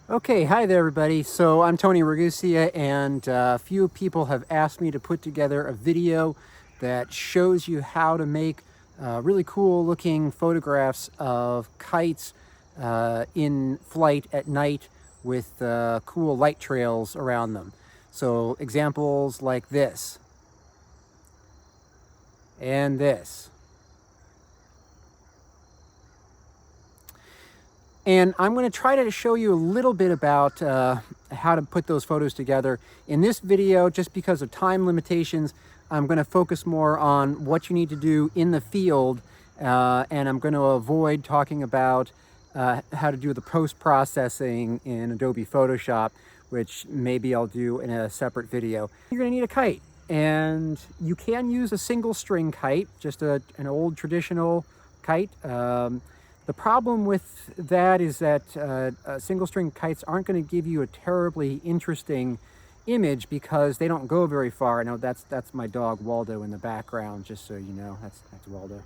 Okay, hi there everybody. So I'm Tony Ragusia, and a few people have asked me to put together a video that shows you how to make really cool looking photographs of kites in flight at night with cool light trails around them. So examples like this and this. And I'm going to try to show you a little bit about how to put those photos together. In this video, just because of time limitations, I'm going to focus more on what you need to do in the field, and I'm going to avoid talking about how to do the post-processing in Adobe Photoshop, which maybe I'll do in a separate video. You're going to need a kite, and you can use a single string kite, just an old traditional kite. The problem with that is that single string kites aren't going to give you a terribly interesting image because they don't go very far. Now that's my dog Waldo in the background, just so you know. That's Waldo.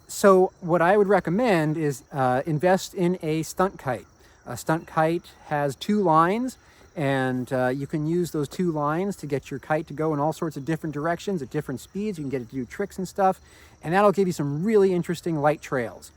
So what I would recommend is invest in a stunt kite. A stunt kite has two lines, and you can use those two lines to get your kite to go in all sorts of different directions at different speeds. You can get it to do tricks and stuff, and that'll give you some really interesting light trails.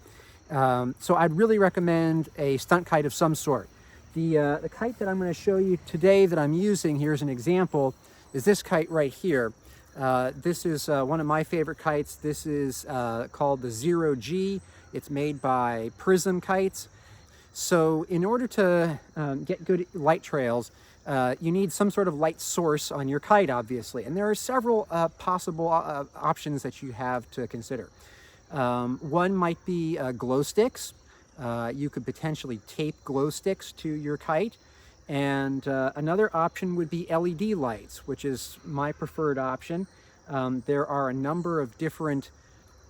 So I'd really recommend a stunt kite of some sort. The kite that I'm going to show you today that I'm using here as an example is this kite right here. This is one of my favorite kites. This is called the 0G. It's made by Prism Kites. So in order to get good light trails, you need some sort of light source on your kite, obviously. And there are several possible options that you have to consider. One might be glow sticks. You could potentially tape glow sticks to your kite. And another option would be LED lights, which is my preferred option. There are a number of different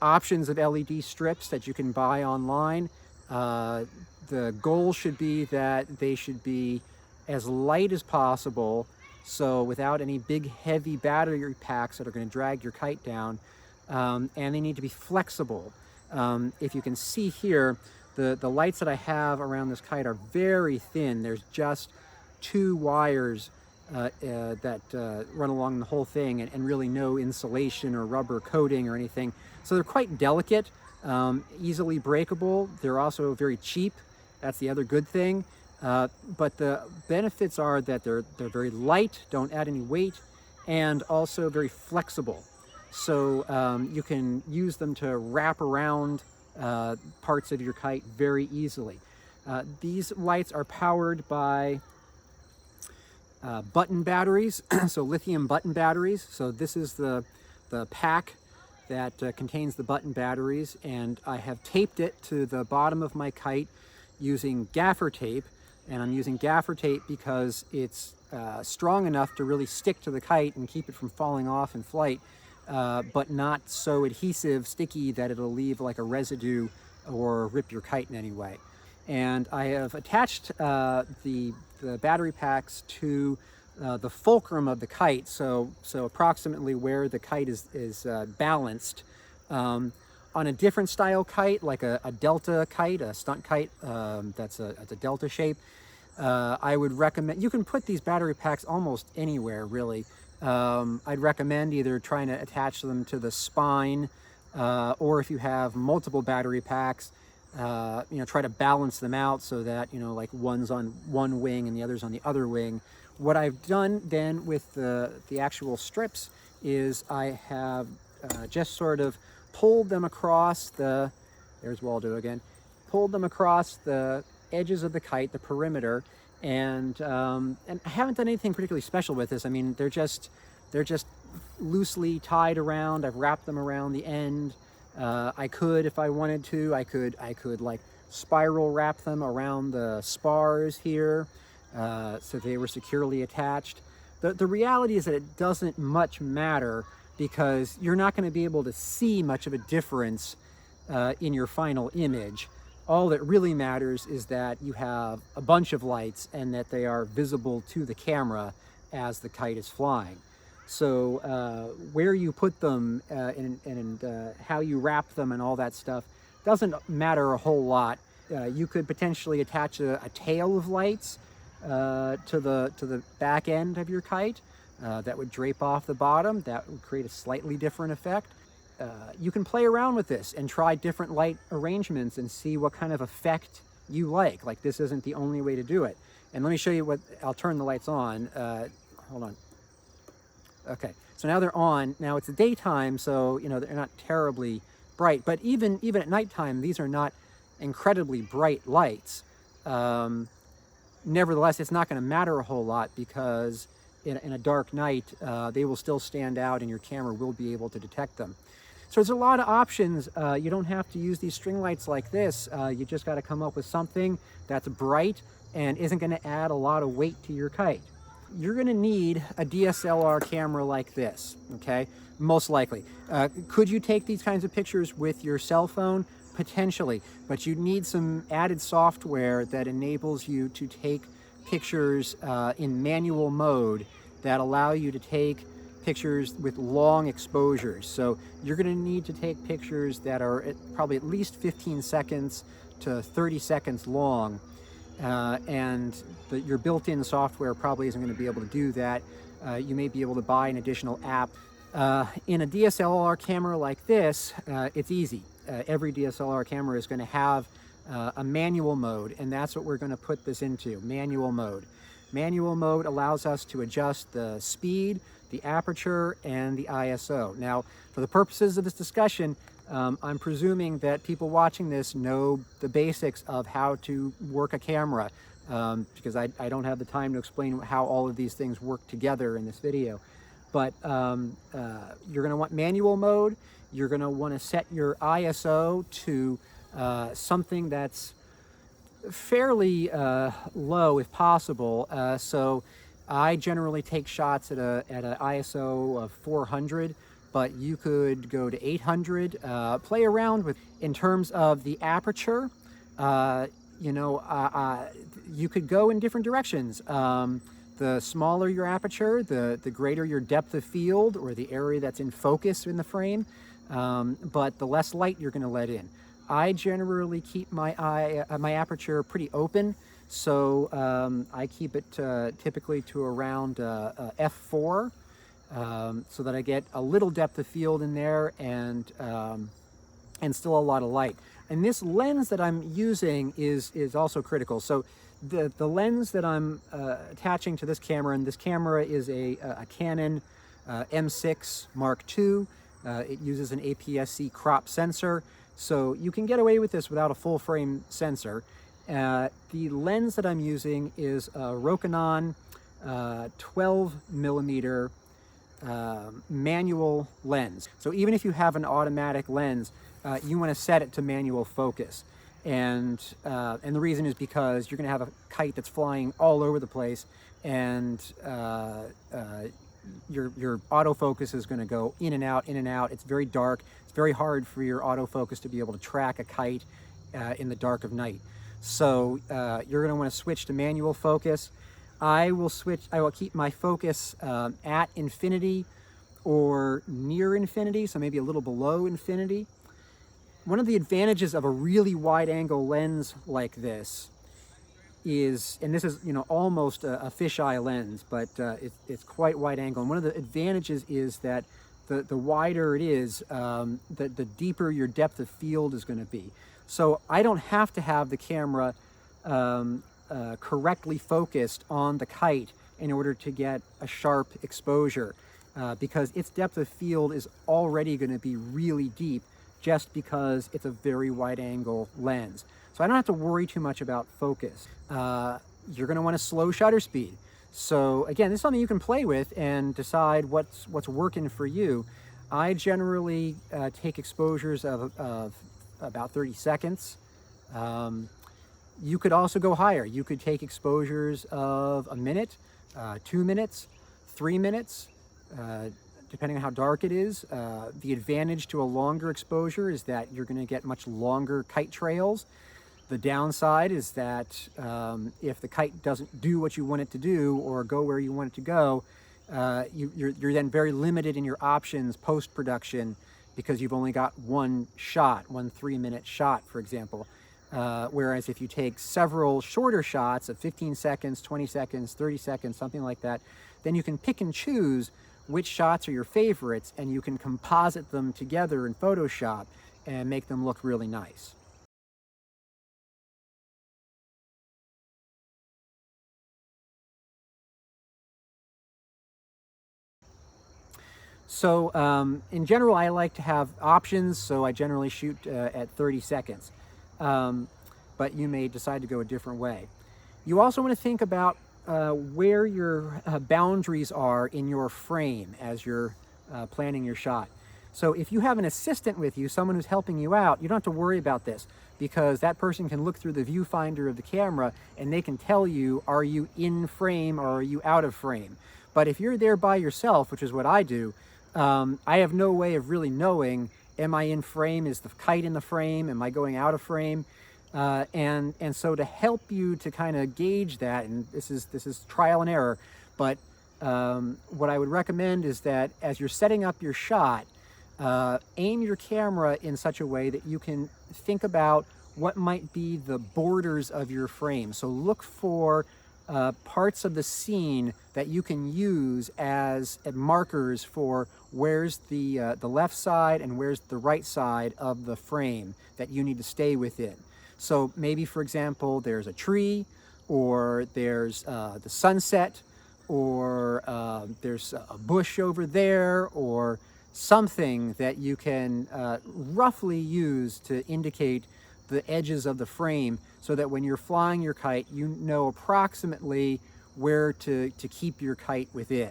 options of LED strips that you can buy online. The goal should be that they should be as light as possible, so without any big heavy battery packs that are going to drag your kite down. And they need to be flexible. If you can see here, the lights that I have around this kite are very thin. There's just two wires that run along the whole thing, and really no insulation or rubber coating or anything. So they're quite delicate, easily breakable. They're also very cheap. That's the other good thing. But the benefits are that they're very light, don't add any weight, and also very flexible. So you can use them to wrap around parts of your kite very easily. These lights are powered by button batteries, so lithium button batteries. So this is the pack that contains the button batteries, and I have taped it to the bottom of my kite using gaffer tape. And I'm using gaffer tape because it's strong enough to really stick to the kite and keep it from falling off in flight, but not so adhesive, sticky that it'll leave like a residue or rip your kite in any way. And I have attached the battery packs to the fulcrum of the kite, so approximately where the kite is balanced. On a different style kite, like a delta kite, a stunt kite, that's a delta shape, I would recommend, you can put these battery packs almost anywhere really. I'd recommend either trying to attach them to the spine, or if you have multiple battery packs, try to balance them out so that, like one's on one wing and the other's on the other wing. What I've done then with the actual strips is I have just sort of pulled them across there's Waldo again, pulled them across the edges of the kite, the perimeter, and I haven't done anything particularly special with this. I mean, they're just loosely tied around. I've wrapped them around the end. I could, if I wanted to, I could like spiral wrap them around the spars here, so they were securely attached. The reality is that it doesn't much matter, because you're not going to be able to see much of a difference in your final image. All that really matters is that you have a bunch of lights and that they are visible to the camera as the kite is flying. So where you put them and how you wrap them and all that stuff doesn't matter a whole lot. You could potentially attach a tail of lights to the back end of your kite. That would drape off the bottom. That would create a slightly different effect. You can play around with this and try different light arrangements and see what kind of effect you like. Like, this isn't the only way to do it. And let me show you what, I'll turn the lights on. Hold on. Okay, so now they're on. Now it's daytime, so you know they're not terribly bright, but even at nighttime, these are not incredibly bright lights. Nevertheless, it's not going to matter a whole lot because in a dark night, they will still stand out and your camera will be able to detect them. So there's a lot of options. You don't have to use these string lights like this. You just got to come up with something that's bright and isn't going to add a lot of weight to your kite. You're going to need a DSLR camera like this, okay? Most likely. Could you take these kinds of pictures with your cell phone? Potentially, but you need some added software that enables you to take pictures in manual mode that allow you to take pictures with long exposures. So you're going to need to take pictures that are probably at least 15 seconds to 30 seconds long, and your built-in software probably isn't going to be able to do that. You may be able to buy an additional app. In a DSLR camera like this, it's easy. Every DSLR camera is going to have a manual mode, and that's what we're going to put this into, manual mode. Manual mode allows us to adjust the speed, the aperture, and the ISO. Now, for the purposes of this discussion, I'm presuming that people watching this know the basics of how to work a camera, because I don't have the time to explain how all of these things work together in this video. But you're going to want manual mode. You're going to want to set your ISO to something that's fairly low if possible. So I generally take shots at an ISO of 400, but you could go to 800. Play around with. In terms of the aperture, you know, you could go in different directions. The smaller your aperture, the greater your depth of field or the area that's in focus in the frame, but the less light you're going to let in. I generally keep my aperture pretty open, so I keep it typically to around f4, so that I get a little depth of field in there and still a lot of light. And this lens that I'm using is also critical. So the lens that I'm attaching to this camera, and this camera is a Canon M6 Mark II. It uses an APS-C crop sensor, so you can get away with this without a full frame sensor. The lens that I'm using is a Rokinon 12 millimeter manual lens. So even if you have an automatic lens, you want to set it to manual focus. And the reason is because you're going to have a kite that's flying all over the place, and your autofocus is going to go in and out, in and out. It's very dark. It's very hard for your autofocus to be able to track a kite in the dark of night. So you're going to want to switch to manual focus. I will keep my focus at infinity or near infinity, so maybe a little below infinity. One of the advantages of a really wide angle lens like this is, and this is, you know, almost a fisheye lens, but it's quite wide angle. And one of the advantages is that the wider it is, the deeper your depth of field is going to be. So I don't have to have the camera correctly focused on the kite in order to get a sharp exposure, because its depth of field is already going to be really deep, just because it's a very wide angle lens. So I don't have to worry too much about focus. You're going to want a slow shutter speed. So again, this is something you can play with and decide what's working for you. I generally take exposures of about 30 seconds. You could also go higher. You could take exposures of a minute, 2 minutes, 3 minutes, depending on how dark it is. The advantage to a longer exposure is that you're going to get much longer kite trails. The downside is that if the kite doesn't do what you want it to do or go where you want it to go, you're then very limited in your options post-production, because you've only got one shot, one 3-minute shot, for example. Whereas if you take several shorter shots of 15 seconds, 20 seconds, 30 seconds, something like that, then you can pick and choose which shots are your favorites, and you can composite them together in Photoshop and make them look really nice. So in general, I like to have options, so I generally shoot at 30 seconds. But you may decide to go a different way. You also want to think about where your boundaries are in your frame as you're planning your shot. So if you have an assistant with you, someone who's helping you out, you don't have to worry about this, because that person can look through the viewfinder of the camera and they can tell you, are you in frame or are you out of frame? But if you're there by yourself, which is what I do, I have no way of really knowing, am I in frame? Is the kite in the frame? Am I going out of frame? And so to help you to kind of gauge that, and this is trial and error, but what I would recommend is that as you're setting up your shot, aim your camera in such a way that you can think about what might be the borders of your frame. So look for parts of the scene that you can use as markers for where's the left side and where's the right side of the frame that you need to stay within. So maybe, for example, there's a tree, or there's the sunset, or there's a bush over there, or something that you can roughly use to indicate the edges of the frame, so that when you're flying your kite, you know approximately where to keep your kite within,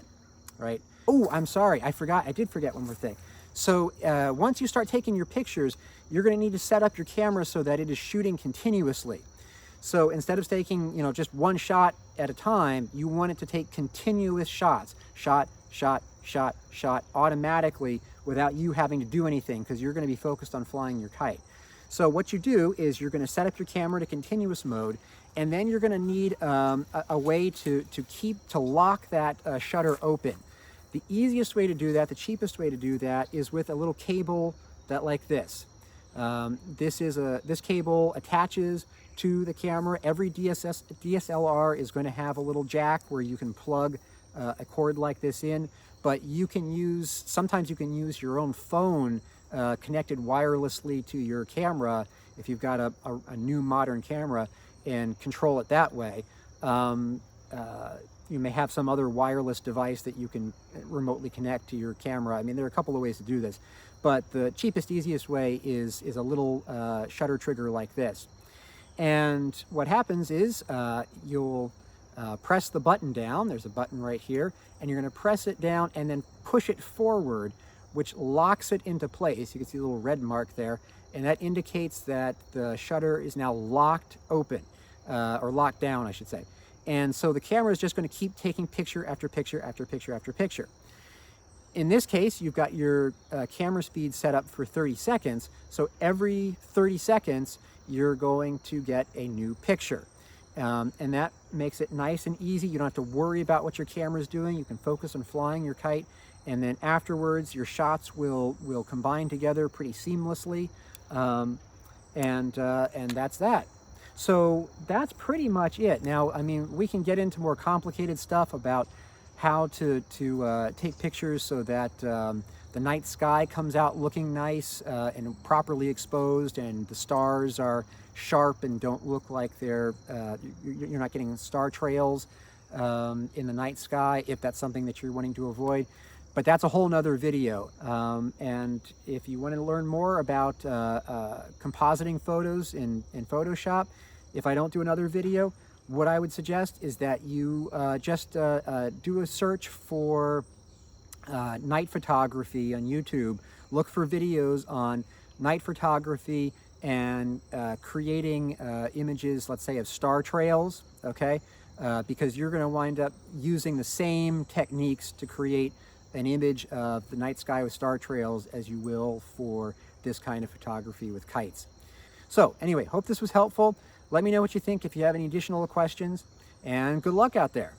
right? Oh, I'm sorry, I did forget one more thing. So once you start taking your pictures, you're going to need to set up your camera so that it is shooting continuously. So instead of taking, just one shot at a time, you want it to take continuous shots, shot, shot, shot, shot, automatically, without you having to do anything, because you're going to be focused on flying your kite. So what you do is you're going to set up your camera to continuous mode, and then you're going to need a way to lock that shutter open. The easiest way to do that, the cheapest way to do that, is with a little cable like this. This cable attaches to the camera. Every DSLR is going to have a little jack where you can plug a cord like this in, but sometimes you can use your own phone connected wirelessly to your camera if you've got a new modern camera, and control it that way. You may have some other wireless device that you can remotely connect to your camera. I mean, there are a couple of ways to do this, but the cheapest, easiest way is a little shutter trigger like this. And what happens is you'll press the button down. There's a button right here, and you're going to press it down and then push it forward, which locks it into place. You can see a little red mark there, and that indicates that the shutter is now locked open, or locked down, I should say. And so the camera is just going to keep taking picture after picture after picture after picture. In this case, you've got your camera speed set up for 30 seconds. So every 30 seconds, you're going to get a new picture. And that makes it nice and easy. You don't have to worry about what your camera is doing. You can focus on flying your kite. And then afterwards, your shots will combine together pretty seamlessly. And that's that. So that's pretty much it. Now, I mean, we can get into more complicated stuff about how to take pictures so that the night sky comes out looking nice and properly exposed, and the stars are sharp and don't look like you're not getting star trails in the night sky, if that's something that you're wanting to avoid. But that's a whole nother video. And if you want to learn more about compositing photos in Photoshop, if I don't do another video, what I would suggest is that you just do a search for night photography on YouTube. Look for videos on night photography and creating images, let's say, of star trails, okay? Because you're going to wind up using the same techniques to create an image of the night sky with star trails as you will for this kind of photography with kites. So anyway, hope this was helpful. Let me know what you think if you have any additional questions, and good luck out there.